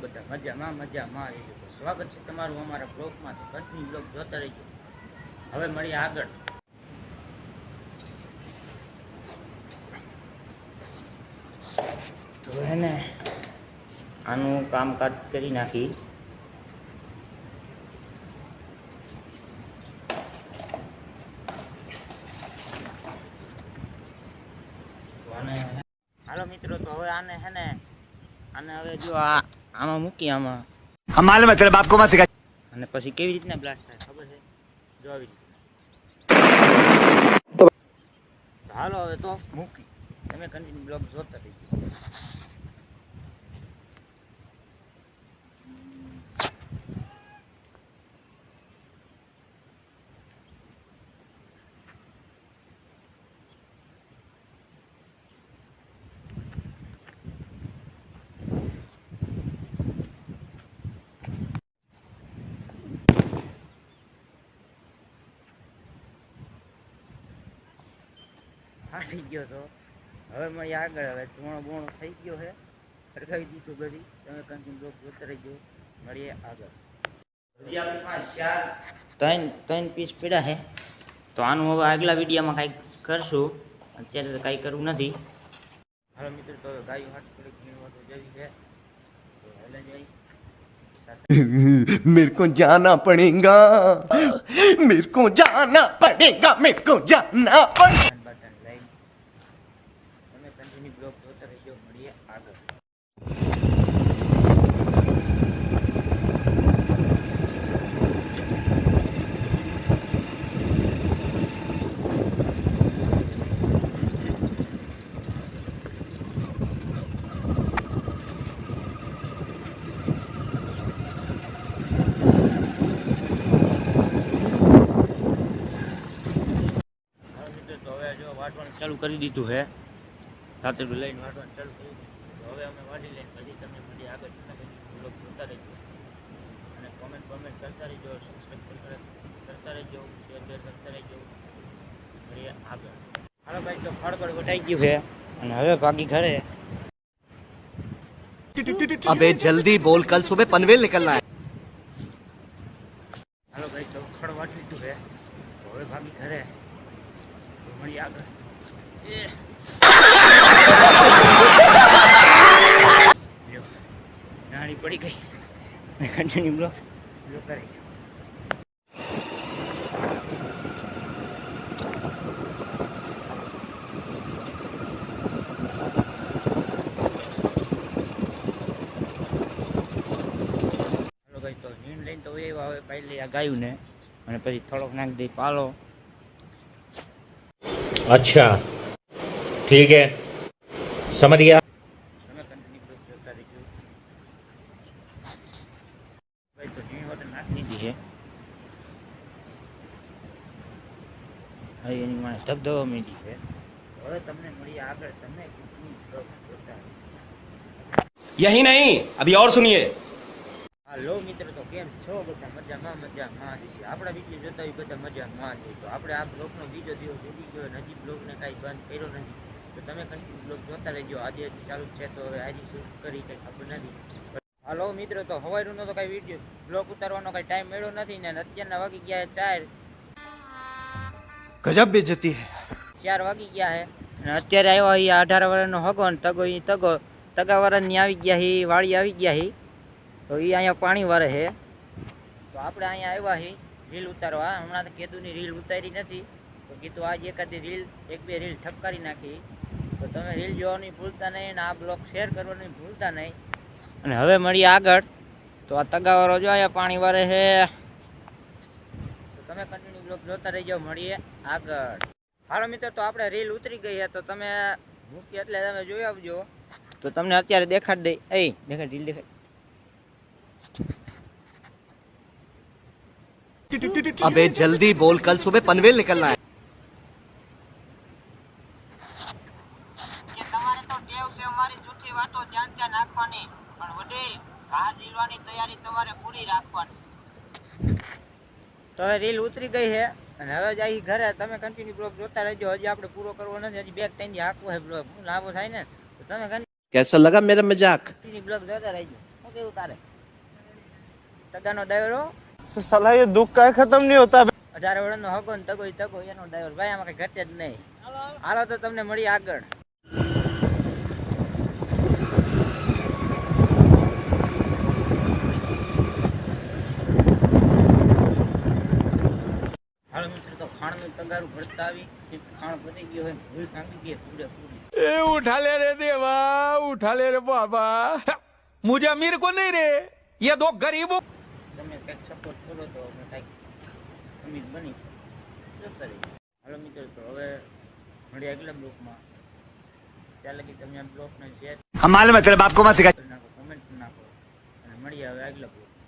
બધા મજામાં રહેજો. સ્વાગત છે તમારું અમારા બ્લોગમાં. તો કન્ટિન્યુ બ્લોગ જોતા રહેજો. હવે મળીએ આગળ. તો હે ને આનું કામકાજ કરી નાખી. હાલો મિત્રો, તો હવે આને હે ને હવે જો આમાં મૂકી, આમાં हम मालूम है तेरे बाप को मत सिखा। અને પછી કેવી રીતના બ્લાસ્ટ થાય ખબર છે? જો આવી રીતે. હાલો હવે તો મૂકી, તમે કન્ટિન્યુ બ્લોગ જોતા રહીજો. થઈ ગયો તો હવે મળીએ આગળ. હવે ધૂણો થઈ ગયો છે, સરખાવી દીધું બધી. તમે કન્ટિન્યુ બ્લોગ જોતા રહીજો. મળીએ આગળ. હજી આપણી પાસે ત્રણ પીસ પડ્યા છે. તો આનું હવે આગલા વિડીયોમાં કાંઈક કરશું. અત્યારે તો કાંઈ કરવું નથી. હાલો મિત્રો, તો ગાયું હાથ થોડીક નીણવા જવી છે. તો હેલે જઈ मेरे को जाना पड़ेगा, मेरे को जाना पड़ेगा, मेरे को जाना पड़ेगा। બટન લાઈન તમે કન્ટિન્યુ બ્લોગ જોતા રહેજો. મળીએ આગળ. વાટવાનું ચાલુ કરી દીધું છે. સાથે લઈને વાટવાનું ચાલુ કરી દીધું. તો હવે અમે વાડી લઈને પછી તમને મળી આગળ બ્લોગ જોતા રહેજો. અને કોમેન્ટ કરતા રહેજો, સબસ્ક્રાઈબ કરતા રહેજો, શેર કરતા રહેજો. મળીએ આગળ. હાલો ભાઈ, તો ફળકડ વટાઈ ગયું છે અને હવે ભાગી ઘરે. अबे जल्दी बोल, कल सुबह पनवेल निकलना है। હાલો ભાઈ, તો ફળ વાટી લીધું છે. તો હવે ભાગી ઘરે. તો મળીએ આગળ. નાની પડી ગઈ. કન્ટિન્યુ બ્લોગ જોતા રહીજો. હાલો ભાઈ, તો નીણ લઈને તો એવા હવે પાઈ લઈ આ ગાયું ને, અને પછી થોડોક નાખી દઈ પાલો. अच्छा ठीक है, समझ गया। તમે કન્ટિન્યુ બ્લોગ જોતા રહીજો. ભાઈ, તો નીણ વોટર નાખી દીધી છે. હવે એની મને ધબધબા મીઠી છે. હવે તમને મળીએ આગળ. તમે કન્ટિન્યુ બ્લોગ જોતા રહીજો. यही नहीं, अभी और सुनिए। હાલો મિત્રો, તો કેમ છો બધા? મજામાં છે. આપણા વિડીયો જોતા હોય બધા મજામાં છે. તો આપણે આ બ્લોગનો બીજો દિવસ ઉડી ગયો, હજી બ્લોગને કાંઈ બંધ કર્યો નથી. તો તમે કન્ટિન્યુ બ્લોગ જોતા રહેજો. આજે ચાલુ છે, તો હવે આજે શું કરી કંઈ ખબર નથી. હાલો મિત્રો, તો હવારનો તો કાંઈ વિડીયો બ્લોગ ઉતારવાનો કાંઈ ટાઈમ મળ્યો નથી ને. અત્યારના વાગી ગયા 4. गजब बेइज्जती है। 4 વાગી ગયા છે અને અત્યારે આવ્યા એ 18 વર્ષનો હગો ને તગો તગાવાળાની આવી ગયા છે, વાળી આવી ગયા છે. તો એ અહીંયા પાણી વારે છે. તો આપણે અહીંયા આવ્યા છીએ રીલ ઉતારવા. હમણાં તો કેદુની રીલ ઉતારી નથી, તો કીધું આજે એકાદી રીલ 1-2 રીલ ઠપકારી નાખી. તો તમે રીલ જોવાની ભૂલતા નહીં અને આ બ્લોગ શેર કરવાની ભૂલતા નહીં. અને હવે મળીએ આગળ. તો આ તગાવાળો જો અહીંયા પાણી વારે છે. તો તમે કન્ટિન્યુ બ્લોગ જોતા રહેજો. મળીએ આગળ. હાલો મિત્રો, તો આપણે રીલ ઉતરી ગઈ છે. તો તમે મૂકી એટલે તમે જોઈ આવજો. તો તમને અત્યારે દેખાડ દઈ. દેખાડ રીલ દેખાડ. अबे जल्दी बोल, कल सुबह पनवेल निकलना है। તમારે તો ટેવ છે અમારી જૂઠી વાતો જાન નાખવાની, પણ વડીલ ઘા જીલવાની તૈયારી તમારે પૂરી રાખવાની. તો હવે રીલ ઉતરી ગઈ છે અને હવે જાય ઘરે. તમે કન્ટિન્યુ બ્લોગ જોતા રહેજો. હજી આપણે પૂરો કરવો નથી. હજી 2-3 દી હાકવો છે બ્લોગ. લાંબો થાય ને, તો તમે कैसा लगा मेरा मजाक? કન્ટિન્યુ બ્લોગ જોતા રહેજો. કેવું તારે તગાનો દાયરો साला ये दुख का खत्म नहीं होता 18 વર્ષનો હગો ને તગો એનો દાયરો ભાઈ આમાં કઈ ઘટે જ નહીં હાલો તો તમને મળી આગળ હાલો મિત્રો તો ખાણનું તગારું ભરતા આવી ખાણ પતી ગયો હોય ભૂલ ભાંગી ગઈ પૂરેપૂરી ए उठा ले रे देवा उठा ले रे बाबा मुझे अमीर को नहीं रे ये दो गरीबों તમે કંઈક સપોર્ટ કરો તો અમે કંઈક અમીર બની હાલો મિત્રો તો હવે મળીએ આગલા બ્લોકમાં ત્યાં લગી તમે આ બ્લોકને શેર हम मालूम है तेरे बाप को मत सिखा નાખો કમેન્ટ નાખો અને મળીએ હવે આગલા બ્લોક